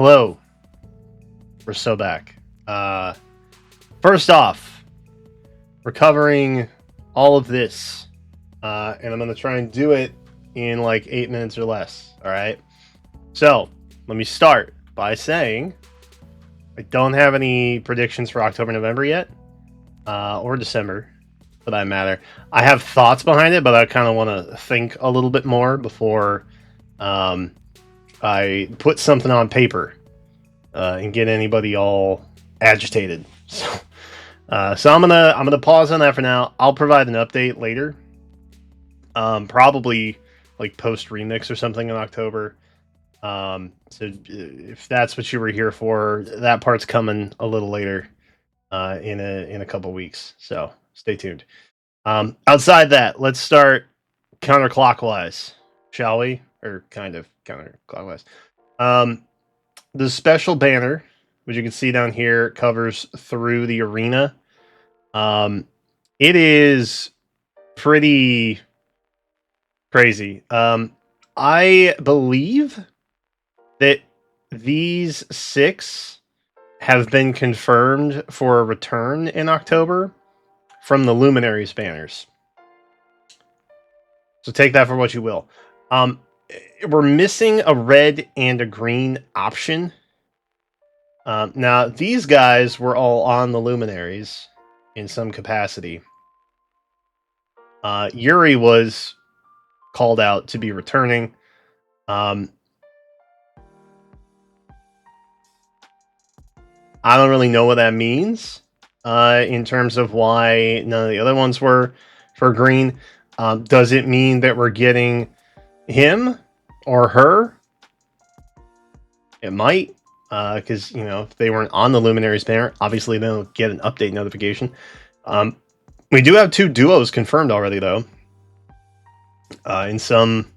Hello, we're so back. First off, we're covering all of this, and I'm going to try and do it in like 8 minutes or less. All right. So let me start by saying I don't have any predictions for October, November yet, or December, for that matter. I have thoughts behind it, but I kind of want to think a little bit more before I put something on paper. And get anybody all agitated. So I'm gonna pause on that for now. I'll provide an update later. Probably like post remix or something in October. So if that's what you were here for, that part's coming a little later in a couple weeks. So stay tuned. Outside that, let's start counterclockwise, shall we? Or kind of counterclockwise. The special banner, which you can see down here, covers through the arena. It is pretty crazy. I believe that these 6 have been confirmed for a return in October from the Luminaries banners. So take that for what you will. We're missing a red and a green option. Now, these guys were all on the Luminaries in some capacity. Yuri was called out to be returning. I don't really know what that means in terms of why none of the other ones were for green. Does it mean that we're getting him or her? It might, because if they weren't on the Luminaries banner, obviously they don't get an update notification. We do have 2 duos confirmed already, though, in some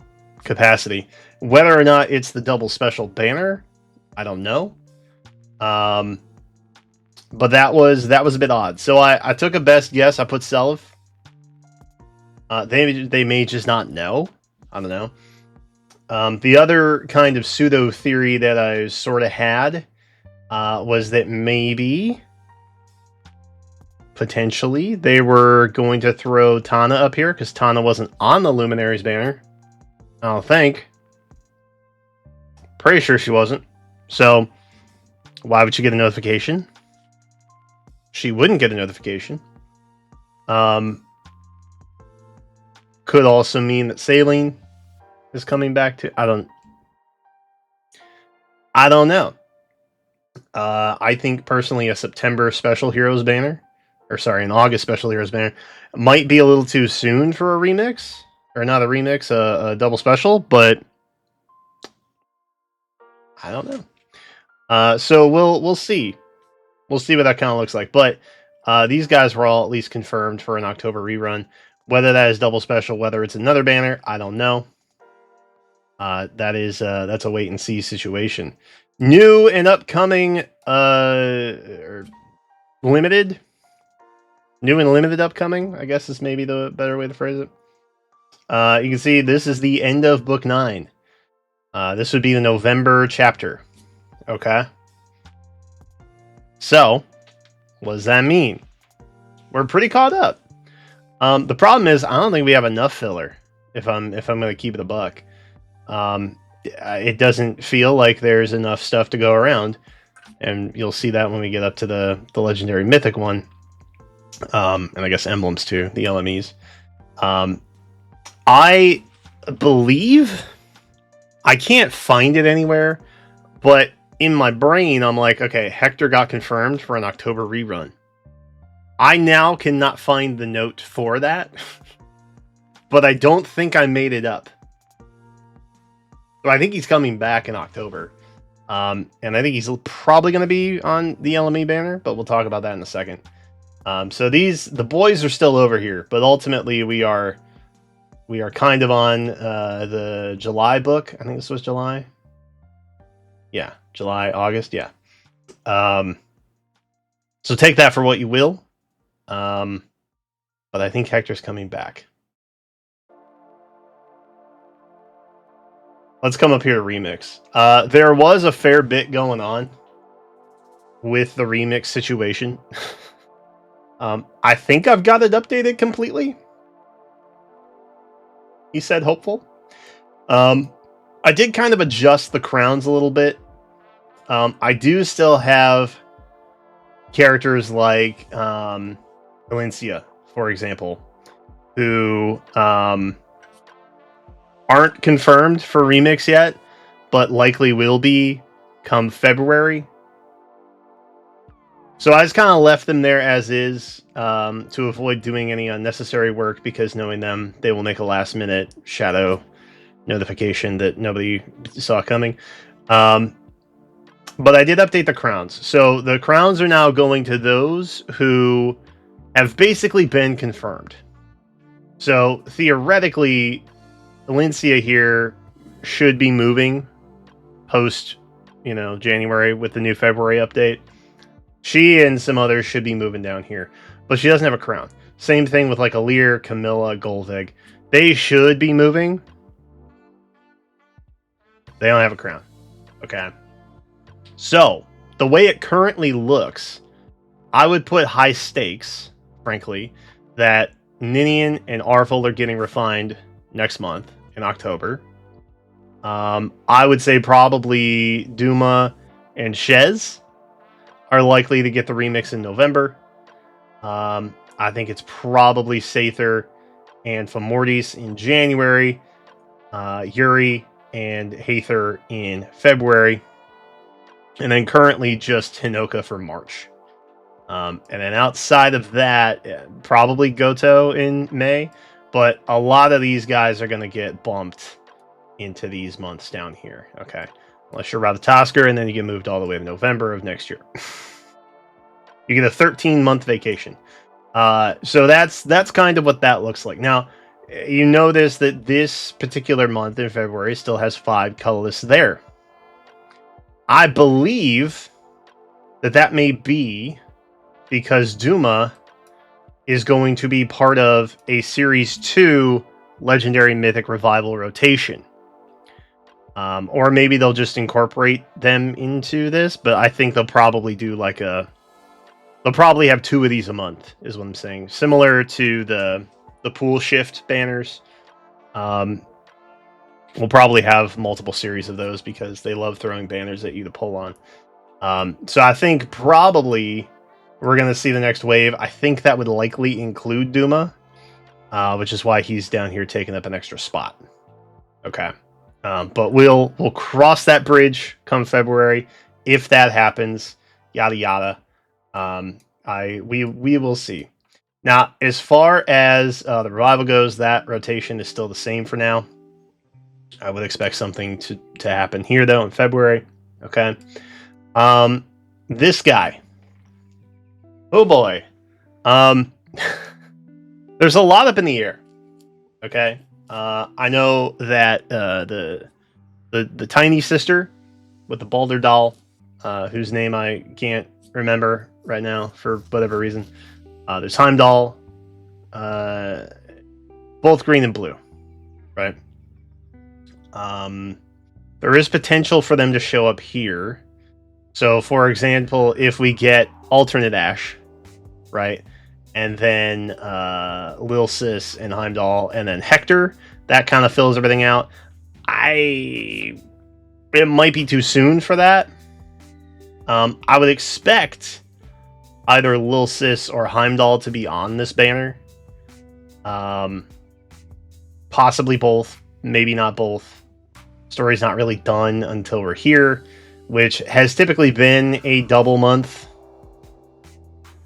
capacity. Whether or not it's the double special banner, I don't know. But that was a bit odd. So I took a best guess. I put Self. They may just not know. I don't know. The other kind of pseudo theory that I sort of had was that maybe, potentially, they were going to throw Tana up here because Tana wasn't on the Luminaries banner. I don't think. Pretty sure she wasn't. So why would she get a notification? She wouldn't get a notification. Could also mean that Saline is coming back to. I don't know. I think personally a September Special Heroes banner, or sorry, an August Special Heroes banner, might be a little too soon for a remix, or not a remix, a double special, but I don't know. So we'll see. We'll see what that kind of looks like. But these guys were all at least confirmed for an October rerun. Whether that is double special, whether it's another banner, I don't know. That's a wait and see situation. New and upcoming limited. New and limited upcoming, I guess is maybe the better way to phrase it. You can see this is the end of book 9. This would be the November chapter. Okay. So, what does that mean? We're pretty caught up. The problem is I don't think we have enough filler. If I'm going to keep it a buck, it doesn't feel like there's enough stuff to go around, and you'll see that when we get up to the legendary mythic one, and I guess emblems too, the LMEs. I believe I can't find it anywhere, but in my brain I'm like, okay, Hector got confirmed for an October rerun. I now cannot find the note for that, but I don't think I made it up. So I think he's coming back in October. And I think he's probably going to be on the LME banner, but we'll talk about that in a second. So the boys are still over here, but ultimately we are kind of on the July book. I think this was July. Yeah, July, August, yeah. So take that for what you will. But I think Hector's coming back. let's come up here to remix. There was a fair bit going on with the remix situation. I think I've got it updated completely. He said hopeful. I did kind of adjust the crowns a little bit. I do still have characters like Valencia, for example, who aren't confirmed for remix yet, but likely will be come February. So I just kind of left them there as is to avoid doing any unnecessary work, because knowing them, they will make a last minute shadow notification that nobody saw coming. But I did update the crowns. So the crowns are now going to those who have basically been confirmed. So theoretically, Valencia here should be moving post, January with the new February update. She and some others should be moving down here, but she doesn't have a crown. Same thing with like Alir, Camilla, Golvig. They should be moving. They don't have a crown. Okay. So the way it currently looks, I would put high stakes, frankly, that Ninian and Arvel are getting refined next month in October. I would say probably Duma and Shez are likely to get the remix in November. I think it's probably Sather and Famortis in January, Yuri and Hather in February, and then currently just Hinoka for March. And then outside of that, probably Goto in May, but a lot of these guys are going to get bumped into these months down here. Okay. Unless you're Ratatosker, and then you get moved all the way to November of next year. You get a 13-month vacation. So that's kind of what that looks like. Now, you notice that this particular month in February still has 5 colorless there. I believe that may be because Duma is going to be part of a Series 2 Legendary Mythic Revival rotation. Or maybe they'll just incorporate them into this, but I think they'll probably do they'll probably have 2 of these a month, is what I'm saying. Similar to the pool shift banners. We'll probably have multiple series of those because they love throwing banners at you to pull on. So I think probably we're going to see the next wave. I think that would likely include Duma, which is why he's down here taking up an extra spot. Okay. But we'll cross that bridge come February if that happens. Yada yada. We will see. Now, as far as the revival goes, that rotation is still the same for now. I would expect something to happen here though in February. Okay. This guy. Oh boy. There's a lot up in the air. Okay. I know that the tiny sister with the Balder doll, whose name I can't remember right now for whatever reason. There's Heimdall, both green and blue, right? There is potential for them to show up here. So, for example, if we get alternate Ash, right? And then Lil Sis and Heimdall, and then Hector. That kind of fills everything out. It might be too soon for that. I would expect either Lil Sis or Heimdall to be on this banner. Possibly both. Maybe not both. Story's not really done until we're here, which has typically been a double month.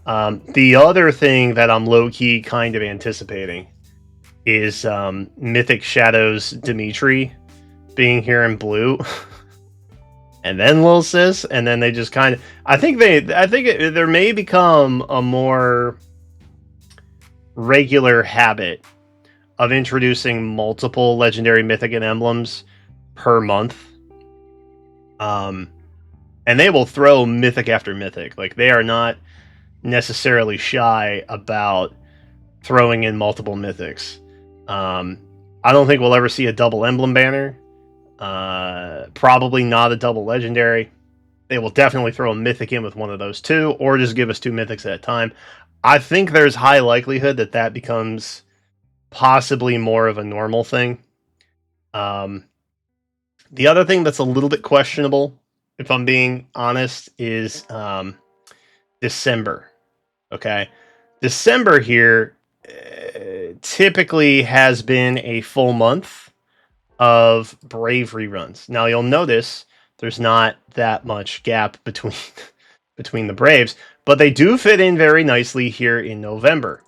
The other thing that I'm low-key kind of anticipating is Mythic Shadows Dimitri being here in blue. And then Lil Sis, and then they just kind of... there may become a more regular habit of introducing multiple Legendary Mythic and emblems per month. And they will throw Mythic after Mythic. Like, they are not necessarily shy about throwing in multiple Mythics. I don't think we'll ever see a double emblem banner. Probably not a double legendary. They will definitely throw a mythic in with one of those two, or just give us 2 mythics at a time. I think there's high likelihood that that becomes possibly more of a normal thing. The other thing that's a little bit questionable, if I'm being honest, is December. Okay, December here typically has been a full month of Brave reruns. Now you'll notice there's not that much gap between between the Braves, but they do fit in very nicely here in November.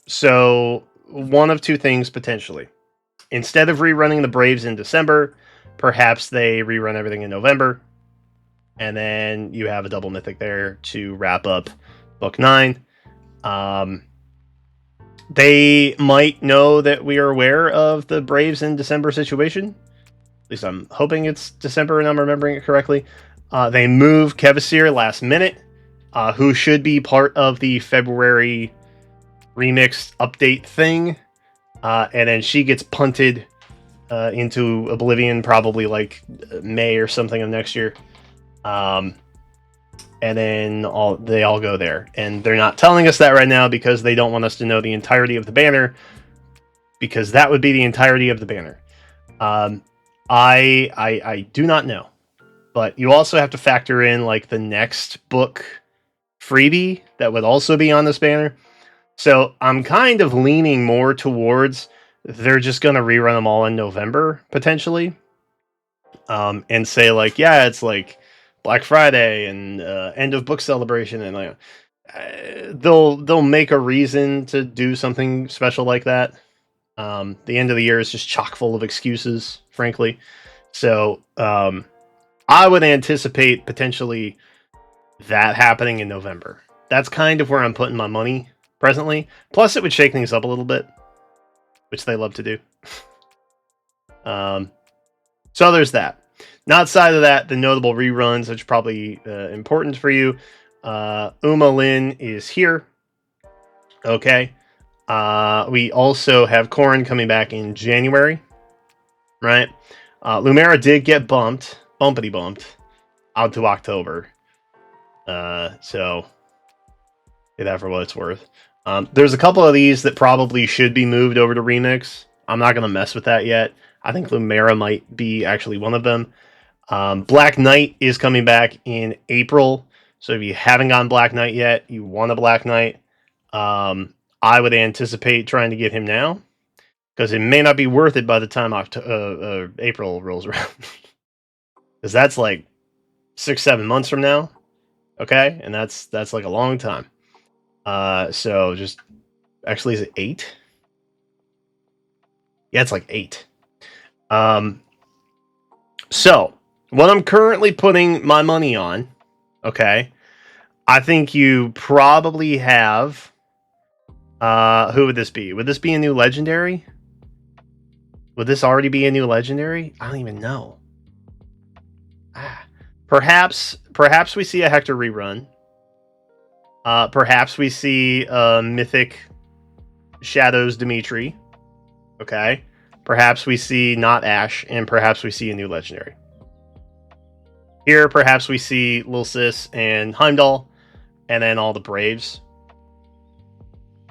So one of two things potentially. Instead of rerunning the Braves in December, perhaps they rerun everything in November, and then you have a double mythic there to wrap up book 9. They might know that we are aware of the Braves in December situation. At least I'm hoping it's December and I'm remembering it correctly. They move Kevasir last minute, who should be part of the February remixed update thing. And then she gets punted into Oblivion, probably like May or something of next year. And then they all go there. And they're not telling us that right now because they don't want us to know the entirety of the banner, because that would be the entirety of the banner. I do not know. But you also have to factor in like the next book freebie that would also be on this banner. So I'm kind of leaning more towards they're just going to rerun them all in November, potentially. And say like, yeah, it's like Black Friday and end of book celebration, and like they'll make a reason to do something special like that. The end of the year is just chock full of excuses, frankly. So I would anticipate potentially that happening in November. That's kind of where I'm putting my money presently. Plus, it would shake things up a little bit, which they love to do. So there's that. Now, outside of that, the notable reruns, which are probably important for you. Uma Lin is here. Okay. We also have Corrin coming back in January. Right? Lumera did get bumpity bumped, out to October. So get that for what it's worth. There's a couple of these that probably should be moved over to Remix. I'm not going to mess with that yet. I think Lumera might be actually one of them. Black Knight is coming back in April. So if you haven't gotten Black Knight yet, you want a Black Knight, I would anticipate trying to get him now, because it may not be worth it by the time April rolls around. Because that's like 6-7 months from now. Okay, and that's like a long time. So just actually, is it 8? Yeah, it's like 8. So what I'm currently putting my money on, okay, I think you probably have. Who would this be? Would this be a new legendary? Would this already be a new legendary? I don't even know. Perhaps we see a Hector rerun. Perhaps we see Mythic Shadows Dimitri. Okay. Perhaps we see not Ash, and perhaps we see a new legendary. Here, perhaps we see Lil Sis and Heimdall, and then all the Braves.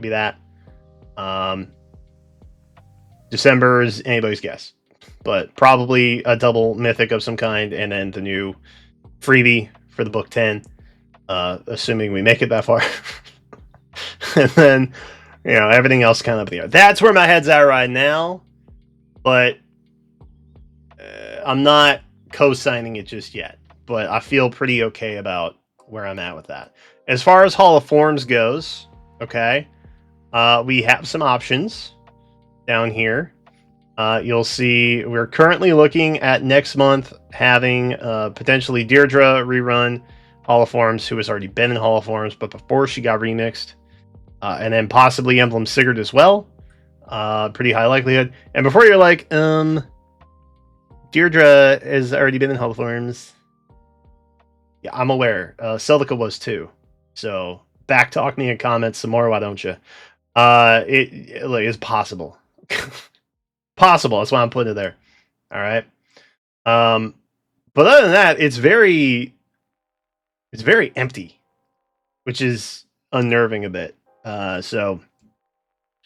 Be that. December is anybody's guess, but probably a double mythic of some kind, and then the new freebie for the book 10, assuming we make it that far. And then, everything else kind of up in the air. That's where my head's at right now, but I'm not co-signing it just yet, but I feel pretty okay about where I'm at with that. As far as Hall of Forms goes, okay, we have some options down here. You'll see we're currently looking at next month having potentially Deirdre rerun Hall of Forms, who has already been in Hall of Forms, but before she got remixed. And then possibly Emblem Sigurd as well. Pretty high likelihood. And before you're like, Deirdre has already been in Hall of Forms. Yeah, I'm aware. Celica was too. So back talk me in comments some more, why don't you? It's possible. Possible. That's why I'm putting it there. All right. But other than that, it's very empty, which is unnerving a bit. So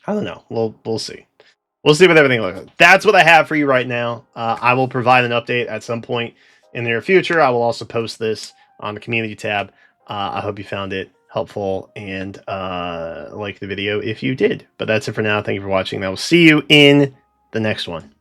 I don't know. We'll see. We'll see what everything looks like. That's what I have for you right now. I will provide an update at some point in the near future. I will also post this on the community tab. I hope you found it helpful and like the video if you did. But that's it for now. Thank you for watching. I will see you in the next one.